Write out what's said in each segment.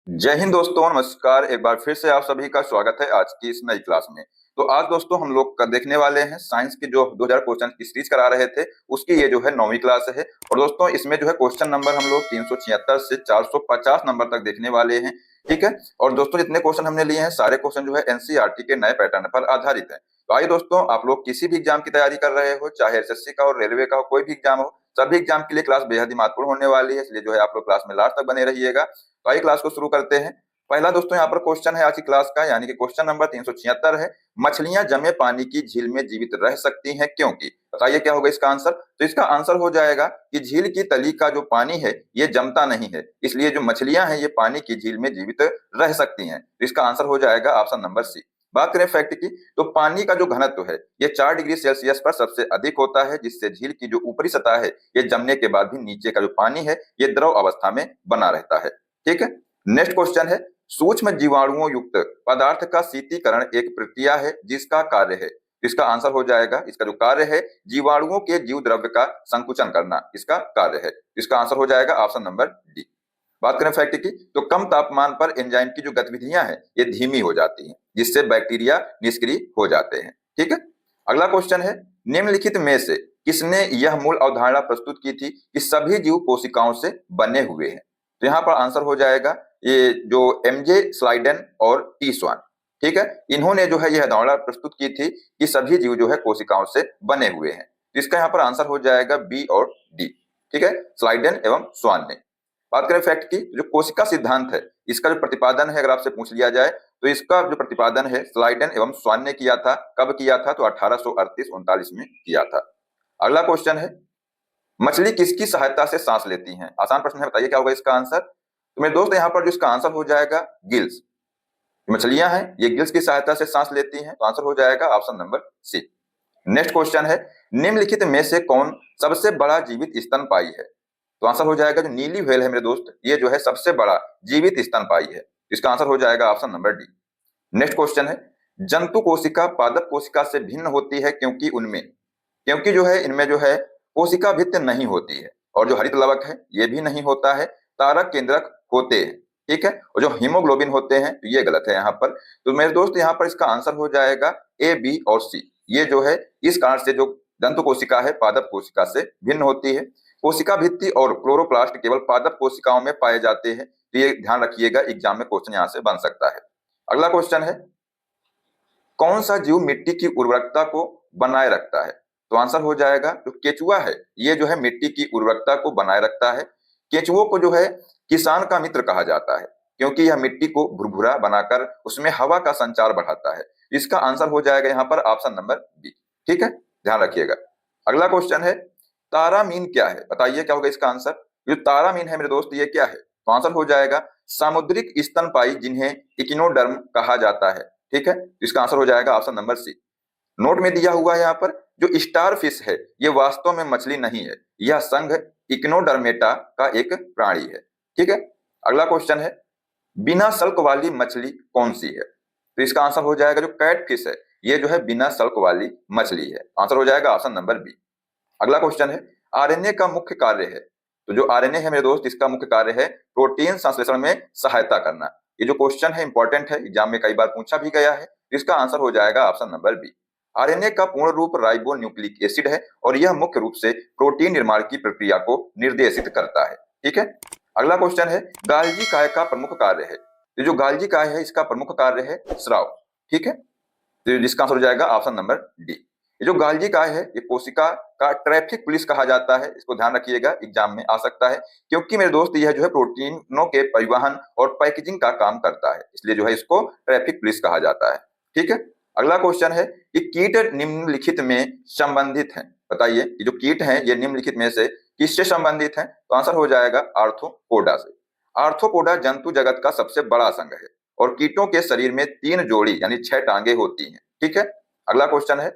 जय हिंद दोस्तों, नमस्कार। एक बार फिर से आप सभी का स्वागत है आज की इस नई क्लास में। तो आज दोस्तों हम लोग का देखने वाले हैं साइंस की जो 2000 क्वेश्चन की सीरीज करा रहे थे उसकी ये जो है 9वीं क्लास है। और दोस्तों इसमें जो है क्वेश्चन नंबर हम लोग 376 से 450 नंबर तक देखने वाले हैं। ठीक है। और दोस्तों जितने क्वेश्चन हमने लिए हैं सारे क्वेश्चन जो है एनसीईआरटी के नए पैटर्न पर आधारित है। तो आइए दोस्तों, आप लोग किसी भी एग्जाम की तैयारी कर रहे हो, चाहे एसएससी का हो, रेलवे का हो, कोई भी एग्जाम हो, सभी एग्जाम के लिए क्लास बेहद ही महत्वपूर्ण होने वाली है। इसलिए जो है आप लोग क्लास में लास्ट तक बने रहिएगा। तो आइए क्लास को शुरू करते हैं। पहला दोस्तों यहाँ पर क्वेश्चन है आज की क्लास का, यानी कि क्वेश्चन नंबर 376 है। मछलियां जमे पानी की झील में जीवित रह सकती हैं क्योंकि? बताइए क्या होगा इसका आंसर। तो इसका आंसर हो जाएगा कि झील की तली का जो पानी है ये जमता नहीं है, इसलिए जो मछलियां हैं ये पानी की झील में जीवित रह सकती हैं। तो इसका आंसर हो जाएगा ऑप्शन नंबर सी। बात करें फैक्ट की, तो पानी का जो घनत्व है ये 4 डिग्री सेल्सियस पर सबसे अधिक होता है, जिससे झील की जो ऊपरी सतह है ये जमने के बाद भी नीचे का जो पानी है ये द्रव अवस्था में बना रहता है। ठीक है। नेक्स्ट क्वेश्चन है, सूक्ष्म जीवाणुओं युक्त पदार्थ का शीतीकरण एक प्रक्रिया है जिसका कार्य है। इसका आंसर हो जाएगा, इसका जो कार्य है जीवाणुओं के जीव द्रव्य का संकुचन करना इसका कार्य है। इसका आंसर हो जाएगा ऑप्शन नंबर डी। बात करें फैक्ट की, तो कम तापमान पर एंजाइम की जो गतिविधियां हैं ये धीमी हो जाती हैं, जिससे बैक्टीरिया निष्क्रिय हो जाते हैं। ठीक है। अगला क्वेश्चन है, निम्नलिखित में से किसने यह मूल अवधारणा प्रस्तुत की थी कि सभी जीव कोशिकाओं से बने हुए हैं? तो यहाँ पर आंसर हो जाएगा ये जो एमजे स्लाइडेन और टी स्वान। ठीक है। इन्होंने जो है यह अवधारणा प्रस्तुत की थी कि सभी जीव जो है कोशिकाओं से बने हुए हैं। तो इसका यहाँ पर आंसर हो जाएगा बी और डी। ठीक है, स्लाइडेन एवं स्वान ने। बात करें फैक्ट की, जो कोशिका सिद्धांत है इसका जो प्रतिपादन है अगर आपसे पूछ लिया जाए तो इसका जो प्रतिपादन है स्लाइडेन एवं स्वान ने किया था। कब किया था? तो 1838-39 में किया था। अगला क्वेश्चन है, मछली किसकी सहायता से सांस लेती हैं? आसान प्रश्न है, बताइए क्या होगा इसका आंसर। तो मेरे दोस्त यहाँ पर जो इसका आंसर हो जाएगा गिल्स। मछलियां हैं ये गिल्स की सहायता से सांस लेती हैं, तो आंसर हो जाएगा option number C. Next question है, निम्नलिखित में से कौन सबसे बड़ा जीवित स्तनपायी है? तो आंसर हो जाएगा जो नीली व्हेल है मेरे दोस्त, ये जो है सबसे बड़ा जीवित स्तनपायी है। इसका आंसर हो जाएगा option number D. Next question है, जंतु कोशिका पादप कोशिका से भिन्न होती है क्योंकि जो है इनमें जो है कोशिका भित्ति नहीं होती है, और जो हरित लवक है ये भी नहीं होता है, तारक केंद्रक होते हैं। ठीक है। और जो हीमोग्लोबिन होते हैं तो ये गलत है यहाँ पर। तो मेरे दोस्त यहाँ पर इसका आंसर हो जाएगा ए, बी और सी। ये जो है इस कारण से जो जंतु कोशिका है पादप कोशिका से भिन्न होती है। कोशिका भित्ति और क्लोरोप्लास्ट केवल पादप कोशिकाओं में पाए जाते हैं, तो ये ध्यान रखिएगा, एग्जाम में क्वेश्चन यहाँ से बन सकता है। अगला क्वेश्चन है, कौन सा जीव मिट्टी की उर्वरकता को बनाए रखता है? तो आंसर हो जाएगा जो केचुआ है, ये जो है मिट्टी की उर्वरकता को बनाए रखता है। केचुओं को जो है किसान का मित्र कहा जाता है, क्योंकि यह मिट्टी को भुरभुरा बनाकर उसमें हवा का संचार बढ़ाता है। इसका आंसर हो जाएगा यहाँ पर ऑप्शन नंबर बी। ठीक है, ध्यान रखिएगा। अगला क्वेश्चन है, तारामीन क्या है? बताइए क्या होगा इसका आंसर। जो तारामीन है मेरे दोस्त ये क्या है? तो आंसर हो जाएगा सामुद्रिक स्तनपायी जिन्हें इकिनोडर्म कहा जाता है। ठीक है, इसका आंसर हो जाएगा ऑप्शन नंबर सी। नोट में दिया हुआ है यहाँ पर, जो स्टार फिश है ये वास्तव में मछली नहीं है, यह संघ इक्नोडर्मेटा का एक प्राणी है। ठीक है। अगला क्वेश्चन है, बिना सल्क वाली मछली कौन सी है? तो इसका आंसर हो जाएगा जो कैट फिश है ये जो है बिना सल्क वाली मछली है। आंसर हो जाएगा ऑप्शन नंबर बी। अगला क्वेश्चन है, आरएनए का मुख्य कार्य है। तो जो आरएनए है मेरे दोस्त इसका मुख्य कार्य है प्रोटीन संश्लेषण में सहायता करना। ये जो क्वेश्चन है इंपॉर्टेंट है, एग्जाम में कई बार पूछा भी गया है। इसका आंसर हो जाएगा ऑप्शन नंबर बी। आरएनए का पूर्ण रूप राइबो न्यूक्लिक एसिड है और यह मुख्य रूप से प्रोटीन निर्माण की प्रक्रिया को निर्देशित करता है। ठीक है। अगला क्वेश्चन है, गाल्जी काय का प्रमुख कार्य है। तो जो गाल्जी काय है इसका प्रमुख कार्य है स्राव। ठीक है, तो जिसका आंसर हो जाएगा ऑप्शन नंबर डी। ये जो गाल्जी काय है ये कोशिका का ट्रैफिक पुलिस कहा जाता है। इसको ध्यान रखिएगा, एग्जाम में आ सकता है, क्योंकि मेरे दोस्त यह जो है प्रोटीनों के परिवहन और पैकेजिंग का काम करता है, इसलिए जो है इसको ट्रैफिक पुलिस कहा जाता है। ठीक है। अगला क्वेश्चन है कि कीट निम्नलिखित में संबंधित हैं। बताइए ये जो कीट हैं ये निम्नलिखित में से किससे संबंधित हैं? तो आंसर हो जाएगा आर्थ्रोपोडा से। आर्थ्रोपोडा जंतु जगत का सबसे बड़ा संघ है और कीटों के शरीर में 3 जोड़ी यानी 6 टांगे होती हैं। ठीक है। अगला क्वेश्चन है,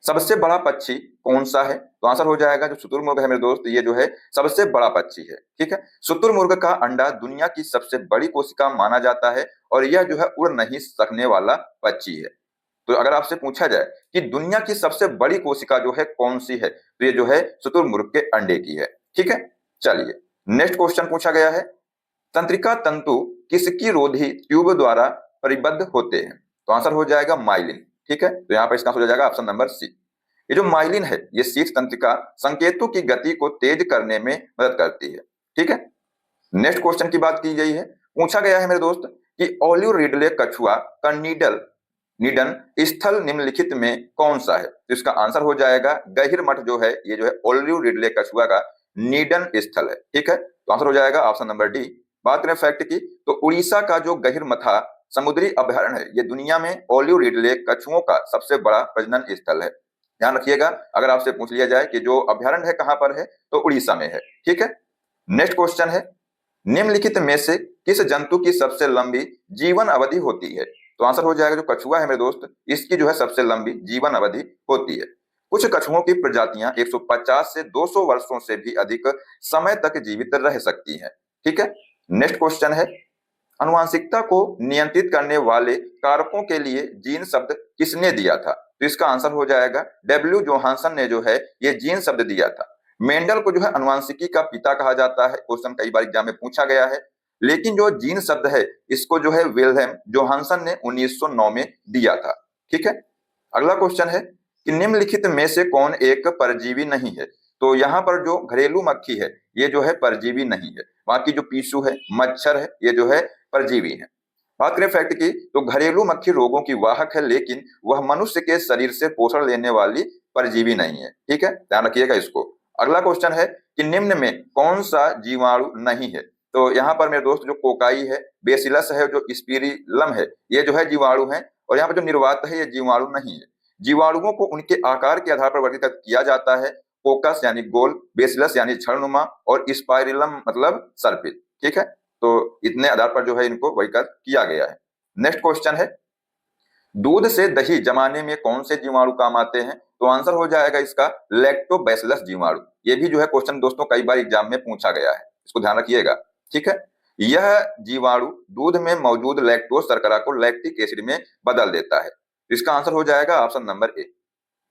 सबसे बड़ा पक्षी कौन सा है? तो आंसर हो जाएगा जो शुतुरमुर्ग है मेरे दोस्त, ये जो है सबसे बड़ा पक्षी है। ठीक है। शुतुरमुर्ग का अंडा दुनिया की सबसे बड़ी कोशिका माना जाता है और यह जो है उड़ नहीं सकने वाला पक्षी है। तो अगर आपसे पूछा जाए कि दुनिया की सबसे बड़ी कोशिका जो है कौन सी है, तो ये जो है शुतुरमुर्ग के अंडे की है। ठीक है। चलिए नेक्स्ट क्वेश्चन पूछा गया है, तंत्रिका तंतु किसकी रोधी ट्यूब द्वारा परिबद्ध होते हैं? तो आंसर हो जाएगा माइलिन। ठीक है, तो यहाँ पर इसका आंसर हो जाएगा ऑप्शन नंबर सी। ये जो माइलिन है ये शीर्ष तंत्रिका संकेतों की गति को तेज करने में मदद करती है। ठीक है, नेक्स्ट क्वेश्चन की बात की गई है, पूछा गया है मेरे दोस्त कि ओलिव रिडले कछुआ का निडन स्थल निम्नलिखित में कौन सा है? तो इसका आंसर हो जाएगा गहिर मठ जो है, ये जो है ओलिव रिडले कछुआ का निडन स्थल है। ठीक है, तो आंसर हो जाएगा ऑप्शन नंबर डी। बात करें फैक्ट की, तो उड़ीसा का जो गहिर मथा समुद्री अभयारण्य है ये दुनिया में ओलिव रिडले कछुओं का सबसे बड़ा प्रजनन स्थल है। ध्यान रखिएगा, अगर आपसे पूछ लिया जाए कि जो अभयारण्य है कहां पर है, तो उड़ीसा में है। ठीक है, नेक्स्ट क्वेश्चन है, निम्नलिखित में से किस जंतु की सबसे लंबी जीवन अवधि होती है? तो आंसर हो जाएगा जो कछुआ है मेरे दोस्त, इसकी जो है सबसे लंबी जीवन अवधि होती है। कुछ कछुओं की प्रजातियां 150 से 200 वर्षों से भी अधिक समय तक जीवित रह सकती हैं। ठीक है, नेक्स्ट क्वेश्चन है, आनुवंशिकता को नियंत्रित करने वाले कारकों के लिए जीन शब्द किसने दिया था? तो इसका आंसर हो जाएगा डब्ल्यू जोहानसन ने जो है ये जीन शब्द दिया था। मेंडल को जो है आनुवंशिकी का पिता कहा जाता है, क्वेश्चन कई बार एग्जाम में पूछा गया है, लेकिन जो जीन शब्द है इसको जो है विल्हेम जोहानसन ने 1909 में दिया था। ठीक है, अगला क्वेश्चन है कि निम्नलिखित में से कौन एक परजीवी नहीं है? तो यहाँ पर जो घरेलू मक्खी है ये जो है परजीवी नहीं है, बाकी जो पीसू है, मच्छर है, ये जो है परजीवी है। बात करें फैक्ट की, तो घरेलू मक्खी रोगों की वाहक है, लेकिन वह मनुष्य के शरीर से पोषण लेने वाली परजीवी नहीं है। ठीक है, ध्यान रखिएगा इसको। अगला क्वेश्चन है कि निम्न में कौन सा जीवाणु नहीं है? तो यहाँ पर मेरे दोस्त जो कोकाई है, बेसिलस है, जो स्पिरिलम है, ये जो है जीवाणु है, और यहाँ पर जो निर्वात है ये जीवाणु नहीं है। जीवाणुओं को उनके आकार के आधार पर वर्गीकृत किया जाता है, कोकस यानी गोल, बेसिलस यानी छड़नुमा, और स्पाइरिलम मतलब सर्पिल। ठीक है, तो इतने आधार पर जो है इनको वर्गीकृत किया गया है। नेक्स्ट क्वेश्चन है, दूध से दही जमाने में कौन से जीवाणु काम आते हैं? तो आंसर हो जाएगा इसका लैक्टोबैसिलस जीवाणु। ये भी जो है क्वेश्चन दोस्तों कई बार एग्जाम में पूछा गया है, इसको ध्यान रखिएगा। ठीक है, यह जीवाणु दूध में मौजूद लैक्टोज शर्करा को लैक्टिक एसिड में बदल देता है। इसका आंसर हो जाएगा option number A.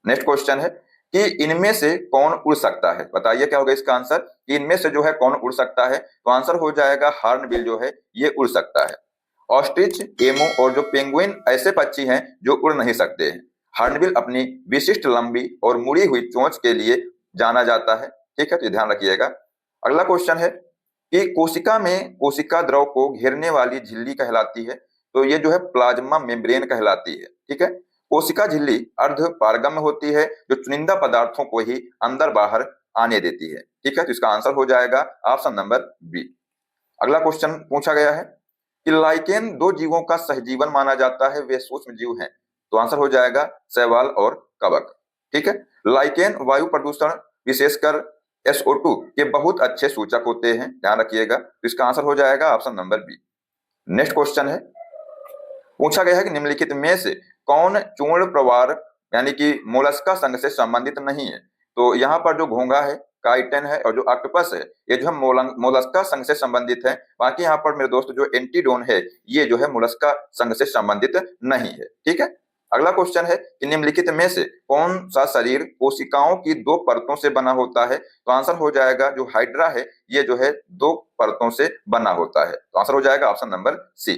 Next question है कि इनमें से कौन उड़ सकता है? बताइए क्या होगा इसका आंसर, कि इनमें से जो है कौन उड़ सकता है? तो आंसर हो जाएगा हार्नबिल जो है ये उड़ सकता है। ऑस्ट्रिच, एमो और जो पेंगुइन ऐसे पक्षी हैं जो उड़ नहीं सकते हैं। हार्नबिल अपनी विशिष्ट लंबी और मुड़ी हुई चोंच के लिए जाना जाता है। ठीक है, तो ध्यान रखिएगा। अगला क्वेश्चन है कि कोशिका में कोशिका द्रव को घेरने वाली झिल्ली कहलाती है, तो ये जो है प्लाज्मा मेम्ब्रेन कहलाती है। ठीक है, कोशिका झिल्ली अर्ध पारगम्य होती है, जो चुनिंदा पदार्थों को ही अंदर बाहर आने देती है। ठीक है, तो इसका आंसर हो जाएगा ऑप्शन नंबर बी। अगला क्वेश्चन पूछा गया है कि लाइकेन दो जीवों का सहजीवन माना जाता है, वे सूक्ष्म जीव हैं। तो आंसर हो जाएगा शैवाल और कवक। ठीक है, लाइकेन वायु प्रदूषण विशेषकर SO2 के बहुत अच्छे सूचक होते हैं, ध्यान रखिएगा। तो इसका आंसर हो जाएगा option number B. Next question है, पूछा गया है कि निम्नलिखित में से कौन चूर्ण प्रवार यानी कि मोलस्का संघ से संबंधित नहीं है? तो यहाँ पर जो घोंघा है, काइटन है और जो ऑक्टोपस है ये जो है मोलस्का संघ से संबंधित है। बाकी यहाँ पर मेरे दोस्त जो एंटीडोन है ये जो है मोलस्का संघ से संबंधित नहीं है। ठीक है, अगला क्वेश्चन है कि निम्नलिखित में से कौन सा शरीर कोशिकाओं की दो परतों से बना होता है? तो आंसर हो जाएगा जो हाइड्रा है ये जो है दो परतों से बना होता है। तो आंसर हो जाएगा option number C.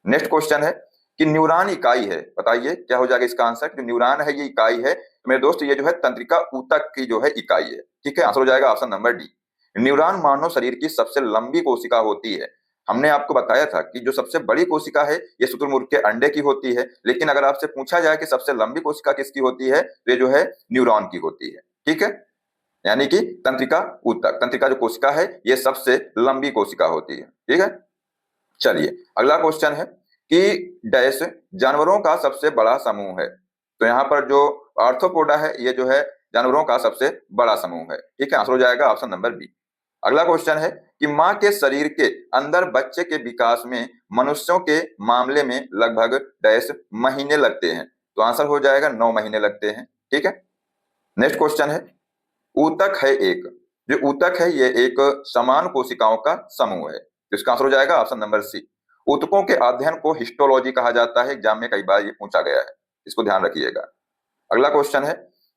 Next question है कि न्यूरॉन इकाई है, बताइए क्या हो जाएगा इसका आंसर। जो न्यूरॉन है ये इकाई है मेरे दोस्त, ये जो है तंत्रिका ऊतक की जो है इकाई है। ठीक है, आंसर हो जाएगा ऑप्शन नंबर डी। न्यूरॉन मानव शरीर की सबसे लंबी कोशिका होती है। हमने आपको बताया था कि जो सबसे बड़ी कोशिका है ये शुतुरमुर्ग के अंडे की होती है, लेकिन अगर आपसे पूछा जाए कि सबसे लंबी कोशिका किसकी होती है, तो ये जो है न्यूरॉन की होती है। ठीक है, यानी कि तंत्रिका ऊतक, तंत्रिका जो कोशिका है ये सबसे लंबी कोशिका होती है। ठीक है, चलिए अगला क्वेश्चन है कि डैश जानवरों का सबसे बड़ा समूह है? तो यहाँ पर जो आर्थ्रोपोडा है ये जो है जानवरों का सबसे बड़ा समूह है। ठीक है, आंसर हो जाएगा ऑप्शन नंबर बी। अगला क्वेश्चन है कि मां के शरीर के अंदर बच्चे के विकास में मनुष्यों के मामले में लगभग डैश महीने लगते हैं? तो आंसर हो जाएगा 9 महीने लगते हैं। ठीक है, नेक्स्ट क्वेश्चन है, ऊतक है एक, जो ऊतक है ये एक समान कोशिकाओं का समूह है। तो इसका आंसर हो जाएगा ऑप्शन नंबर सी। ऊतकों के अध्ययन को हिस्टोलॉजी कहा जाता है, एग्जाम में कई बार ये पूछा गया है, इसको ध्यान रखिएगा। अगला क्वेश्चन है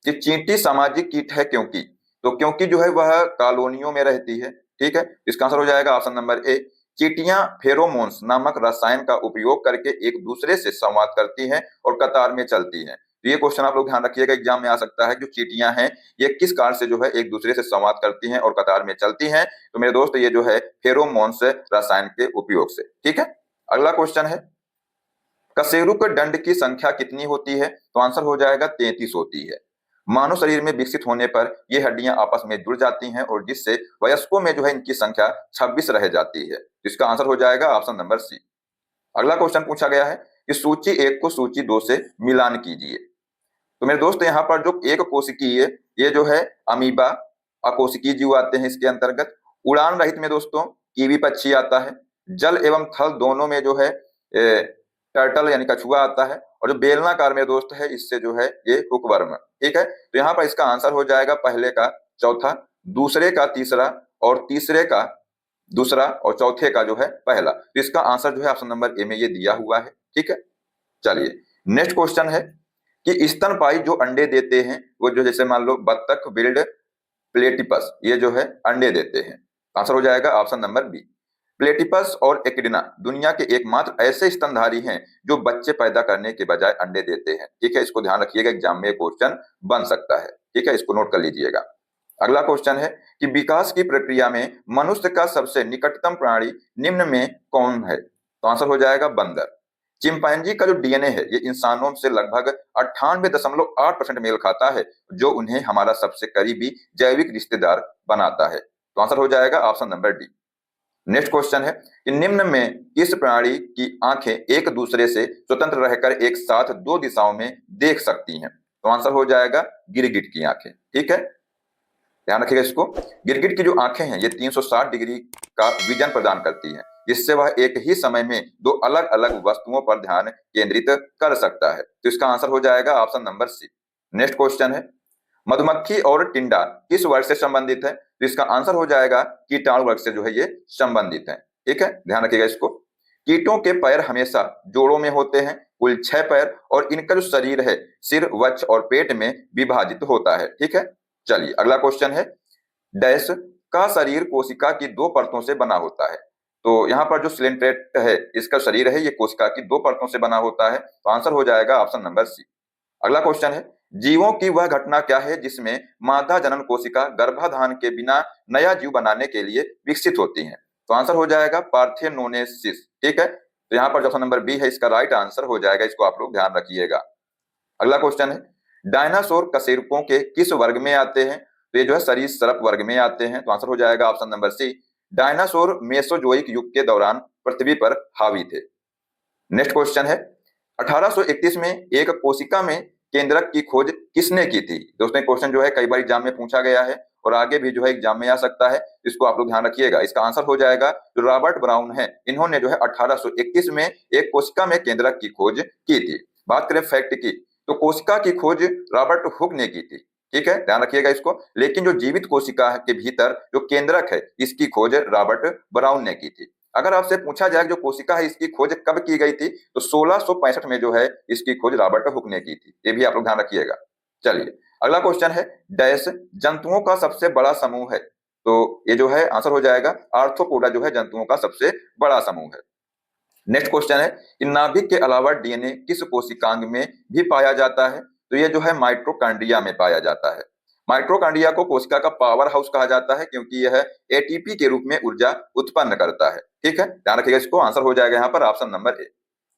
कि चींटी सामाजिक कीट है क्योंकि? तो क्योंकि जो है वह कॉलोनियों में रहती है। ठीक है, इसका आंसर हो जाएगा ऑप्शन नंबर ए। चींटियां फेरोमोन्स नामक रसायन का उपयोग करके एक दूसरे से संवाद करती हैं और कतार में चलती हैं। तो ये क्वेश्चन आप लोग ध्यान रखिएगा, एग्जाम में आ सकता है। जो चींटियां हैं ये किस कारण से जो है एक दूसरे से संवाद करती हैं और कतार में चलती हैं? तो मेरे दोस्त ये जो है फेरोमोन्स रसायन के उपयोग से। ठीक है, अगला क्वेश्चन है कशेरुक दंड की संख्या कितनी होती है? तो आंसर हो जाएगा 33 होती है। मानव शरीर में विकसित होने पर ये हड्डियां आपस में जुड़ जाती हैं और जिससे वयस्कों में जो है इनकी संख्या 26 रह जाती है। इसका आंसर हो जाएगा ऑप्शन नंबर सी। अगला क्वेश्चन पूछा गया है कि सूची 1 को सूची 2 से मिलान कीजिए। तो मेरे दोस्त यहाँ पर जो एक कोशिकीय ये जो है अमीबा अकोशिकीय जीव आते हैं इसके अंतर्गत। उड़ान रहित में दोस्तों कीवी पक्षी आता है। जल एवं थल दोनों में जो है टर्टल यानी कछुआ आता है। और जो बेलनाकार में दोस्त है इससे जो है ये हुकवर्म। ठीक है, तो यहाँ पर इसका आंसर हो जाएगा पहले का चौथा, दूसरे का तीसरा और तीसरे का दूसरा और चौथे का जो है पहला। तो इसका आंसर जो है ऑप्शन नंबर ए में ये दिया हुआ है। ठीक है, चलिए नेक्स्ट क्वेश्चन है कि स्तनपायी जो अंडे देते हैं वो जो जैसे मान लो बत्तख, बिल्ड, प्लेटिपस ये जो है अंडे देते हैं। आंसर हो जाएगा ऑप्शन नंबर बी। प्लेटिपस और एकिडना दुनिया के एकमात्र ऐसे स्तनधारी हैं जो बच्चे पैदा करने के बजाय अंडे देते हैं। ठीक है, इसको ध्यान रखिएगा, एग्जाम में क्वेश्चन बन सकता है। ठीक है, इसको नोट कर लीजिएगा। अगला क्वेश्चन है कि विकास की प्रक्रिया में मनुष्य का सबसे निकटतम प्राणी निम्न में कौन है? तो आंसर हो जाएगा बंदर। चिंपैंजी का जो डीएनए है ये इंसानों से लगभग 98.8% मेल खाता है, जो उन्हें हमारा सबसे करीबी जैविक रिश्तेदार बनाता है। तो आंसर हो जाएगा option number D. Next question है कि निम्न में किस प्राणी की आंखें एक दूसरे से स्वतंत्र रहकर एक साथ दो दिशाओं में देख सकती हैं? तो आंसर हो जाएगा गिरगिट की आंखें। ठीक है, ध्यान रखिएगा इसको। गिरगिट की जो आंखें हैं ये 360 डिग्री का विजन प्रदान करती हैं, जिससे वह एक ही समय में दो अलग अलग वस्तुओं पर ध्यान केंद्रित कर सकता है। तो इसका आंसर हो जाएगा option number C. Next question है मधुमक्खी और टिंडा किस वर्ग से संबंधित है? तो इसका आंसर हो जाएगा कीटाणु वर्ग से जो है ये संबंधित है। ठीक है, ध्यान रखिएगा इसको। कीटों के पैर हमेशा जोड़ों में होते हैं, कुल 6 पैर, और इनका जो शरीर है सिर, वक्ष और पेट में विभाजित होता है। ठीक है, चलिए अगला क्वेश्चन है डैश का शरीर कोशिका की 2 परतों से बना होता है। तो यहाँ पर जो सिलेंट्रेट है इसका शरीर है ये कोशिका की 2 परतों से बना होता है। तो आंसर हो जाएगा ऑप्शन नंबर सी। अगला क्वेश्चन है जीवों की वह घटना क्या है जिसमें मादा जनन कोशिका गर्भाधान के बिना नया जीव बनाने के लिए विकसित होती है? तो आंसर हो जाएगा पार्थेनोनेसिस। ठीक है, तो यहाँ पर ऑप्शन नंबर बी है इसका राइट आंसर हो जाएगा, इसको आप लोग ध्यान रखिएगा। अगला क्वेश्चन है डायनासोर कशेरुकों के किस वर्ग में आते हैं? तो ये जो है सरीसृप वर्ग में आते हैं। तो आंसर हो जाएगा option number C. Dinosaur Mesozoic युग के दौरान पृथ्वी पर हावी थे। नेक्स्ट क्वेश्चन है 1831 में एक कोशिका में केंद्रक की खोज किसने की थी? दोस्तों क्वेश्चन जो है कई बार एग्जाम में पूछा गया है और आगे भी जो है एग्जाम में आ सकता है, इसको आप लोग ध्यान रखिएगा। इसका आंसर हो जाएगा जो रॉबर्ट ब्राउन है, इन्होंने जो है 1821 में एक कोशिका में केंद्रक की खोज की थी। बात करें फैक्ट की तो कोशिका की खोज रॉबर्ट हुक ने की थी। ठीक है, ध्यान रखिएगा इसको। लेकिन जो जीवित कोशिका के भीतर जो केंद्रक है इसकी खोज रॉबर्ट ब्राउन ने की थी। अगर आपसे पूछा जाए जो कोशिका है इसकी खोज कब की गई थी तो 1665 में जो है इसकी खोज रॉबर्ट हुक ने की थी। ये भी आप लोग ध्यान रखिएगा। चलिए अगला क्वेश्चन है डैश जंतुओं का सबसे बड़ा समूह है? तो ये जो है आंसर हो जाएगा आर्थ्रोपोडा जो है जंतुओं का सबसे बड़ा समूह है। नेक्स्ट क्वेश्चन है कि नाभिक के अलावा डीएनए किस कोशिकांग में भी पाया जाता है? तो ये जो है माइटोकॉन्ड्रिया में पाया जाता है। माइटोकॉन्ड्रिया को कोशिका का पावर हाउस कहा जाता है क्योंकि यह एटीपी के रूप में ऊर्जा उत्पन्न करता है। ठीक है, ध्यान रखिएगा इसको। आंसर हो जाएगा यहाँ पर option number A.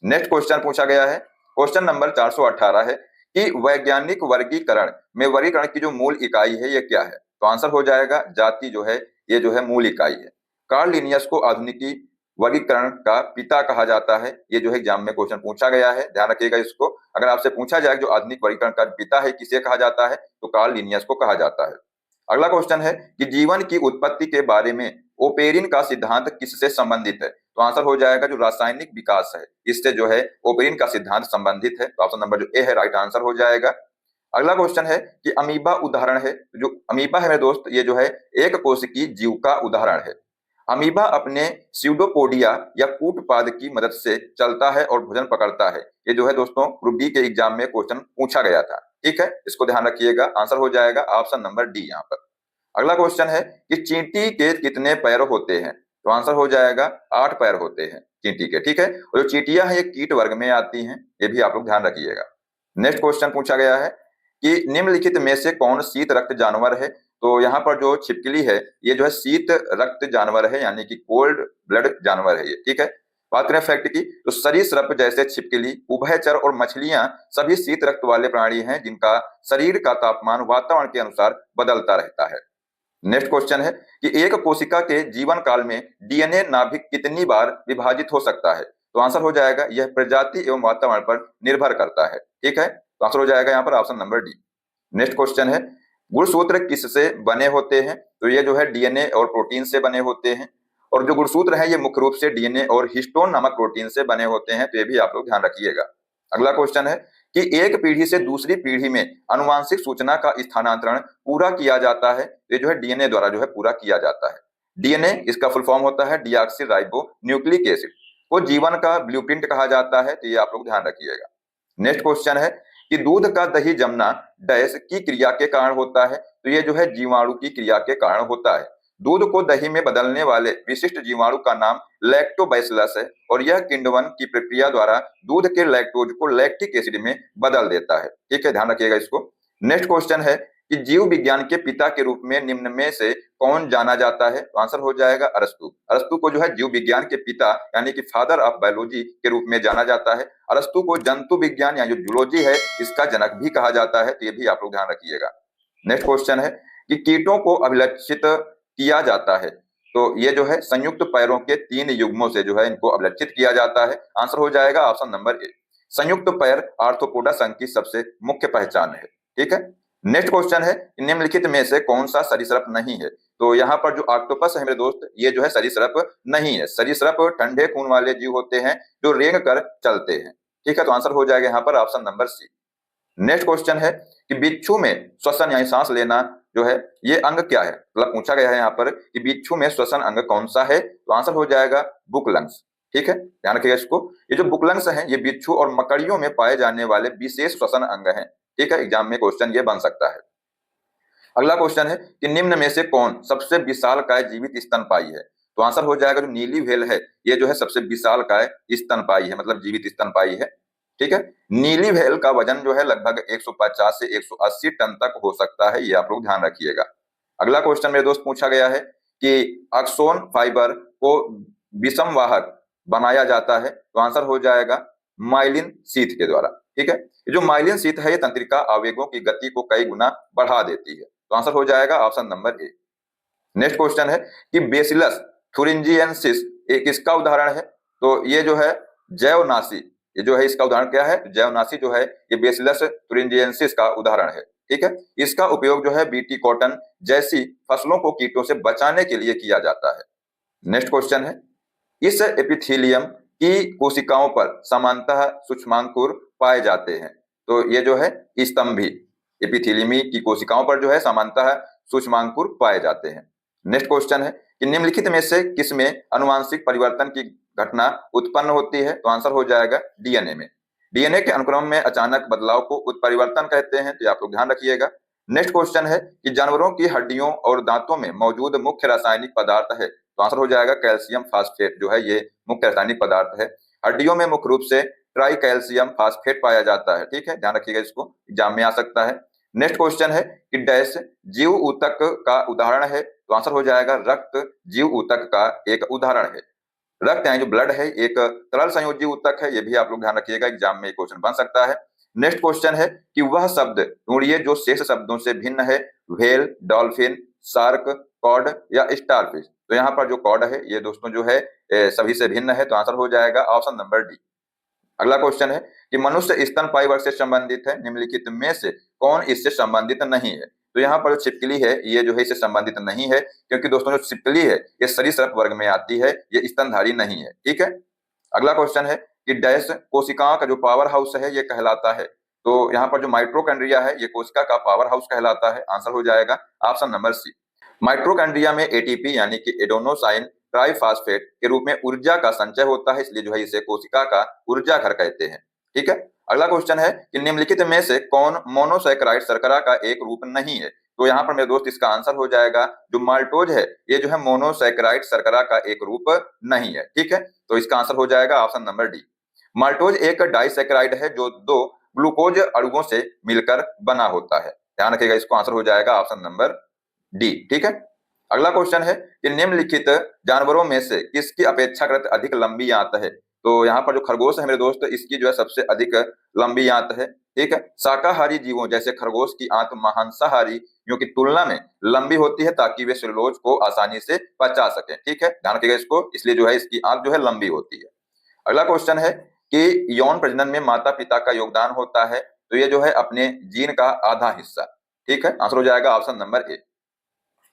Next question पूछा गया है क्वेश्चन नंबर 418 है कि वैज्ञानिक वर्गीकरण में वर्गीकरण की जो मूल इकाई है ये क्या है? तो आंसर हो जाएगा जाति जो है ये जो है मूल इकाई है। कार्ल लिनियस को आधुनिकी वर्गीकरण का पिता कहा जाता है। ये जो है एग्जाम में क्वेश्चन पूछा गया है, ध्यान रखिएगा इसको। अगर आपसे पूछा जाए जो आधुनिक वर्गीकरण का पिता है किसे कहा जाता है तो कार्ल लिनियस को कहा जाता है। अगला क्वेश्चन है कि जीवन की उत्पत्ति के बारे में ओपेरिन का सिद्धांत किससे संबंधित है? तो आंसर हो जाएगा जो रासायनिक विकास है इससे जो है ओपेरिन का सिद्धांत संबंधित है। तो ऑप्शन नंबर जो ए है राइट आंसर हो जाएगा। अगला क्वेश्चन है कि अमीबा उदाहरण है। जो अमीबा है मेरे दोस्त ये जो है एक कोशिकीय जीव का उदाहरण है। अमीबा अपने स्यूडोपोडिया या कूटपाद की मदद से चलता है और भोजन पकड़ता है। ये जो है दोस्तों ग्रुप डी के एग्जाम में क्वेश्चन पूछा गया था। ठीक है, इसको ध्यान रखिएगा। आंसर हो जाएगा ऑप्शन नंबर डी यहाँ पर। अगला क्वेश्चन है कि चींटी के कितने पैर होते हैं? तो आंसर हो जाएगा 8 पैर होते हैं चींटी के, ठीक है। और जो चींटियां हैं ये कीट वर्ग में आती हैं, ये भी आप लोग ध्यान रखिएगा। नेक्स्ट क्वेश्चन पूछा गया है कि निम्नलिखित में से कौन शीत रक्त जानवर है। तो यहाँ पर जो छिपकली है ये जो है शीत रक्त जानवर है, यानी कि कोल्ड ब्लड जानवर है ये, ठीक है। बात करें फैक्ट की, तो सरीसृप जैसे छिपकली, उभयचर और मछलियां सभी शीत रक्त वाले प्राणी हैं जिनका शरीर का तापमान वातावरण के अनुसार बदलता रहता है। नेक्स्ट क्वेश्चन है कि एक कोशिका के जीवन काल में डीएनए नाभिक कितनी बार विभाजित हो सकता है। तो आंसर हो जाएगा यह प्रजाति एवं वातावरण पर निर्भर करता है, ठीक है। तो आंसर हो जाएगा यहाँ पर option number D. Next question है गुणसूत्र किससे बने होते हैं। तो ये जो है डीएनए और प्रोटीन से बने होते हैं, और जो गुणसूत्र है ये मुख्य रूप से डीएनए और हिस्टोन नामक प्रोटीन से बने होते हैं, तो ये भी आप लोग ध्यान रखिएगा। अगला क्वेश्चन है कि एक पीढ़ी से दूसरी पीढ़ी में अनुवांशिक सूचना का स्थानांतरण पूरा किया जाता है, ये जो है डीएनए द्वारा जो है पूरा किया जाता है। डीएनए इसका फुल फॉर्म होता है डीऑक्सी राइबो न्यूक्लिक एसिड, को जीवन का ब्लूप्रिंट कहा जाता है, तो ये आप लोग ध्यान रखिएगा। नेक्स्ट क्वेश्चन है कि दूध का दही जमना डैश की क्रिया के कारण होता है। तो ये जो है जीवाणु की क्रिया के कारण होता है। दूध को दही में बदलने वाले विशिष्ट जीवाणु का नाम लैक्टोबैसिलस है, और यह किण्वन की प्रक्रिया द्वारा दूध के लैक्टोज को लैक्टिक एसिड में बदल देता है, ठीक है, ध्यान रखिएगा इसको। नेक्स्ट क्वेश्चन है कि जीव विज्ञान के पिता के रूप में निम्न में से कौन जाना जाता है। तो आंसर हो जाएगा अरस्तु। अरस्तु को जो है जीव विज्ञान के पिता यानी कि फादर ऑफ बायोलॉजी के रूप में जाना जाता है। अरस्तु को जंतु विज्ञान या जो जूलॉजी है इसका जनक भी कहा जाता है, तो ये भी आप लोग ध्यान रखिएगा। नेक्स्ट क्वेश्चन है कि कीटों को अभिलक्षित किया जाता है। तो ये जो है संयुक्त पैरों के 3 युग्मों से जो है इनको अभिलक्षित किया जाता है। आंसर हो जाएगा ऑप्शन नंबर ए। संयुक्त पैर आर्थ्रोपोडा संघ की सबसे मुख्य पहचान है, ठीक है। नेक्स्ट क्वेश्चन है निम्नलिखित में से कौन सा सरीसृप नहीं है। तो यहाँ पर जो ऑक्टोपस है मेरे दोस्त, ये जो है सरीसृप नहीं है। सरीसृप ठंडे खून वाले जीव होते हैं जो रेंग कर चलते हैं, ठीक है। तो आंसर हो जाएगा यहाँ पर option number C. Next question है कि बिच्छू में श्वसन यानी सांस लेना जो है ये अंग क्या है। मतलब पूछा गया है यहाँ पर कि बिच्छू में श्वसन अंग कौन सा है। तो आंसर हो जाएगा बुक लंग्स, ठीक है, ध्यान रखिएगा इसको। ये जो बुक लंग्स है ये बिच्छू और मकड़ियों में पाए जाने वाले विशेष श्वसन अंग हैं, ठीक है। एग्जाम में क्वेश्चन ये बन सकता है। अगला क्वेश्चन है कि निम्न में से कौन सबसे विशालकाय जीवित स्तनपायी है। तो आंसर हो जाएगा जो नीली व्हेल है ये जो है सबसे विशालकाय स्तनपायी है, मतलब जीवित स्तनपायी है, ठीक है। नीली व्हेल का वजन जो है लगभग 150 से 180 टन तक हो सकता है, ये आप लोग ध्यान रखिएगा। अगला क्वेश्चन मेरे दोस्त पूछा गया है कि अक्सोन फाइबर को विषमवाहक बनाया जाता है। तो आंसर हो जाएगा माइलिन शीथ के द्वारा, ठीक है। ये जो माइलिन शीथ है ये तंत्रिका आवेगों की गति को कई गुना बढ़ा देती है। तो आंसर हो जाएगा option number A. Next question है कि बेसिलस थुरिंजिएंसिस एक किसका उदाहरण है। तो ये जो है जैवनाशी, ये जो है इसका उदाहरण क्या है, जैवनाशी जो है ये बेसिलस थुरिंजिएंसिस का उदाहरण है, ठीक है। इसका उपयोग जो है बीटी कॉटन जैसी फसलों को कीटों से बचाने के लिए किया जाता है। नेक्स्ट क्वेश्चन है इस एपिथेलियम की कोशिकाओं पर सामान्यतः सूक्ष्मांकुर पाए जाते हैं। तो ये जो है स्तंभी एपिथेलियमी की कोशिकाओं पर जो है सामान्यतः सूक्ष्मांकुर पाए जाते हैं। नेक्स्ट क्वेश्चन है कि निम्नलिखित में से किसमें अनुवांशिक परिवर्तन की घटना उत्पन्न होती है। तो आंसर हो जाएगा डीएनए में। डीएनए के अनुक्रम में अचानक बदलाव को उत्परिवर्तन कहते हैं, तो आप लोग ध्यान रखिएगा। नेक्स्ट क्वेश्चन है कि जानवरों की हड्डियों और दांतों में मौजूद मुख्य रासायनिक पदार्थ है। तो आंसर हो जाएगा कैल्शियम फास्फेट, जो है ये मुख्य रासायनिक पदार्थ है। हड्डियों में मुख्य रूप से ट्राई कैल्शियम फास्फेट पाया जाता है, ठीक है, ध्यान रखिएगा, इसको एग्जाम में आ सकता है। नेक्स्ट क्वेश्चन है कि डैश जीव ऊतक का उदाहरण है। तो आंसर हो जाएगा रक्त जीव ऊतक का एक उदाहरण है। रक्त यानी जो ब्लड है एक तरल संयोजी ऊतक है, ये भी आप लोग ध्यान रखिएगा, एग्जाम में क्वेश्चन बन सकता है। नेक्स्ट क्वेश्चन है कि वह शब्द ढूंढिए जो शेष शब्दों से भिन्न है। व्हेल, डॉल्फिन, शार्क, कॉड या स्टारफिश। तो यहाँ पर जो कॉड है ये दोस्तों जो है सभी से भिन्न है, तो आंसर हो जाएगा ऑप्शन नंबर डी। अगला क्वेश्चन है कि मनुष्य स्तनपायी वर्ग से संबंधित है, निम्नलिखित में से कौन इससे संबंधित नहीं है। तो यहाँ पर जो छिपकली है ये जो है इससे संबंधित नहीं है, क्योंकि दोस्तों जो छिपकली है ये सरीसृप वर्ग में आती है, ये स्तनधारी नहीं है, ठीक है। अगला क्वेश्चन है कि डैश कोशिकाओं का जो पावर हाउस है ये कहलाता है। तो यहाँ पर जो माइटोकॉन्ड्रिया है ये कोशिका का पावर हाउस कहलाता है। आंसर हो जाएगा ऑप्शन नंबर सी। माइटोकॉन्ड्रिया में एटीपी यानी कि एडेनोसाइन ट्राइफॉस्फेट के रूप में ऊर्जा का संचय होता है, इसलिए जो है इसे कोशिका का ऊर्जा घर कहते हैं, ठीक है। अगला क्वेश्चन है कि निम्नलिखित में से कौन मोनोसैकेराइड शर्करा का एक रूप नहीं है। तो यहाँ पर मेरे दोस्त इसका आंसर हो जाएगा जो माल्टोज है ये जो है मोनोसैकेराइड शर्करा का एक रूप नहीं है। ठीक है, तो इसका आंसर हो जाएगा ऑप्शन नंबर डी। माल्टोज एक डाइसैकेराइड है जो दो ग्लूकोज अणुओं से मिलकर बना होता है। ध्यान रखिएगा, इसको आंसर हो जाएगा ऑप्शन नंबर डी। ठीक है, अगला क्वेश्चन है कि निम्नलिखित जानवरों में से किसकी अपेक्षाकृत अधिक लंबी आंत है। तो यहाँ पर जो खरगोश है मेरे दोस्त, इसकी जो है सबसे अधिक लंबी आंत है। ठीक है, शाकाहारी जीवों जैसे खरगोश की आंत मांसाहारियों की तुलना में लंबी होती है ताकि वे सेलुलोज को आसानी से पचा सके। ठीक है, ध्यान रखिएगा इसको, इसलिए जो है इसकी आंत जो है लंबी होती है। अगला क्वेश्चन है कि यौन प्रजनन में माता पिता का योगदान होता है, तो ये जो है अपने जीन का आधा हिस्सा। ठीक है, आंसर हो जाएगा option number A.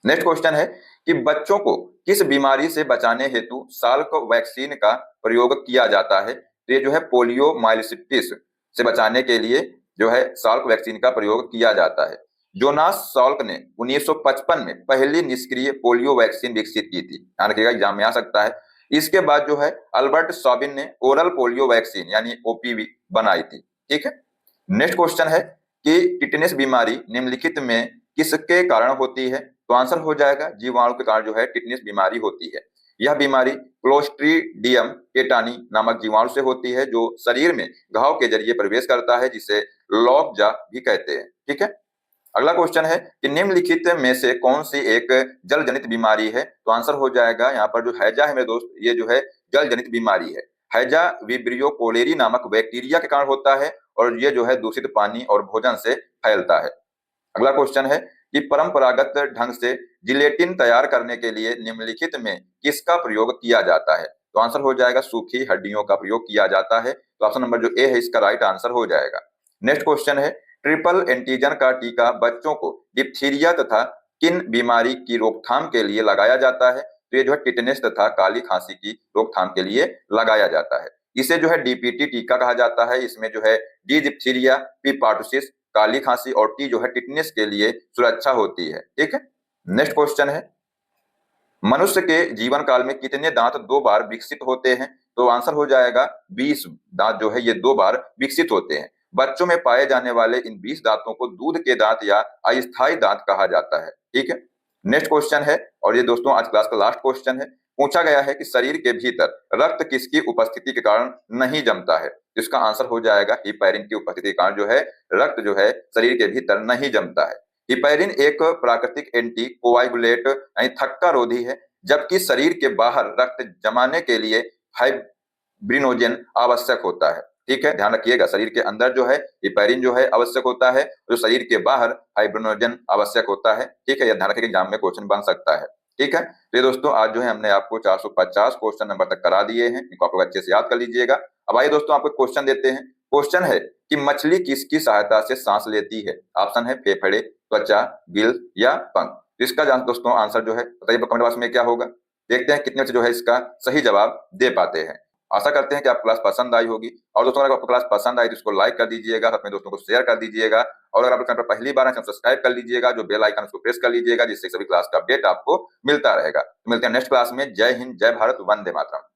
Next question है कि बच्चों को किस बीमारी से बचाने हेतु साल्क वैक्सीन का प्रयोग किया जाता है। तो ये जो है पोलियोमाइलिटिस से बचाने के लिए जो है साल्क वैक्सीन का प्रयोग किया जाता है। जोनास साल्क ने 1955 में पहली निष्क्रिय पोलियो वैक्सीन विकसित की थी। ध्यान रखिएगा, एग्जाम में आ सकता है। इसके बाद जो है अल्बर्ट सॉबिन ने ओरल पोलियो वैक्सीन यानी ओपीवी बनाई थी। ठीक है, नेक्स्ट क्वेश्चन है कि टिटेनस बीमारी निम्नलिखित में किसके कारण होती है। तो आंसर हो जाएगा जीवाणु के कारण जो है टिटेनस बीमारी होती है। यह बीमारी क्लोस्ट्रीडियम टेटानी नामक जीवाणु से होती है जो शरीर में घाव के जरिए प्रवेश करता है, जिसे लॉकजा भी कहते हैं। ठीक है, अगला क्वेश्चन है कि निम्नलिखित में से कौन सी एक जल जनित बीमारी है। तो आंसर हो जाएगा यहाँ पर जो हैजा है मेरे दोस्त, ये जो है जल जनित बीमारी है। हैजा विब्रियो कोलेरी नामक बैक्टीरिया के कारण होता है और ये जो है दूषित पानी और भोजन से फैलता है। अगला क्वेश्चन है कि परंपरागत ढंग से जिलेटिन तैयार करने के लिए निम्नलिखित में किसका प्रयोग किया जाता है। तो आंसर हो जाएगा सूखी हड्डियों का प्रयोग किया जाता है। तो ऑप्शन नंबर जो ए है इसका राइट आंसर हो जाएगा। नेक्स्ट क्वेश्चन है ट्रिपल एंटीजन का टीका बच्चों को डिप्थीरिया तथा किन बीमारी की रोकथाम के लिए लगाया जाता है। तो ये जो है टिटेनस तथा काली खांसी की रोकथाम के लिए लगाया जाता है। इसे जो है डीपीटी टीका कहा जाता है। इसमें जो है डी डिप्थीरिया, पी पार्टुसिस काली खांसी और टी जो है टिटनेस के लिए सुरक्षा होती है। ठीक है, नेक्स्ट क्वेश्चन है मनुष्य के जीवन काल में कितने दांत दो बार विकसित होते हैं। तो आंसर हो जाएगा 20 दांत जो है ये दो बार विकसित होते हैं। बच्चों में पाए जाने वाले इन 20 दांतों को दूध के दांत या अस्थायी दांत कहा जाता है। ठीक है, नेक्स्ट क्वेश्चन है और ये दोस्तों आज क्लास का लास्ट क्वेश्चन है। पूछा गया है कि शरीर के भीतर रक्त किसकी उपस्थिति के कारण नहीं जमता है। इसका आंसर हो जाएगा हिपैरिन की उपस्थिति के कारण जो है रक्त जो है शरीर के भीतर नहीं जमता है। हिपैरिन एक प्राकृतिक एंटी कोआगुलेट यानी थक्का रोधी है, जबकि शरीर के बाहर रक्त जमाने के लिए फाइब्रिनोजेन आवश्यक होता है। ठीक है, ध्यान रखिएगा, शरीर के अंदर जो है हिपैरिन जो है आवश्यक होता है, जो शरीर के बाहर फाइब्रिनोजेन आवश्यक होता है। ठीक है, यह ध्यान रखिएगा, एग्जाम में क्वेश्चन बन सकता है। ठीक है, तो ये दोस्तों आज जो है हमने आपको 450 क्वेश्चन नंबर तक करा दिए हैं, इनको आप लोग अच्छे से याद कर लीजिएगा। अब आइए दोस्तों आपको क्वेश्चन देते हैं। क्वेश्चन है कि मछली किसकी सहायता से सांस लेती है। ऑप्शन है फेफड़े, त्वचा, गिल या पंख। इसका दोस्तों आंसर जो है बताइए कमेंट बॉक्स में क्या होगा। देखते हैं कितने बच्चे जो है इसका सही जवाब दे पाते हैं। आशा करते हैं कि आपको क्लास पसंद आई होगी और दोस्तों अगर आपको क्लास पसंद आई तो इसको लाइक कर दीजिएगा, अपने दोस्तों को शेयर कर दीजिएगा और अगर आप चैनल पर पहली बार हैं तो सब्सक्राइब कर लीजिएगा, जो बेल आइकन उसको प्रेस कर लीजिएगा, जिससे सभी क्लास का अपडेट आपको मिलता रहेगा। तो मिलते हैं नेक्स्ट क्लास में। जय हिंद, जय भारत, वंदे मातरम।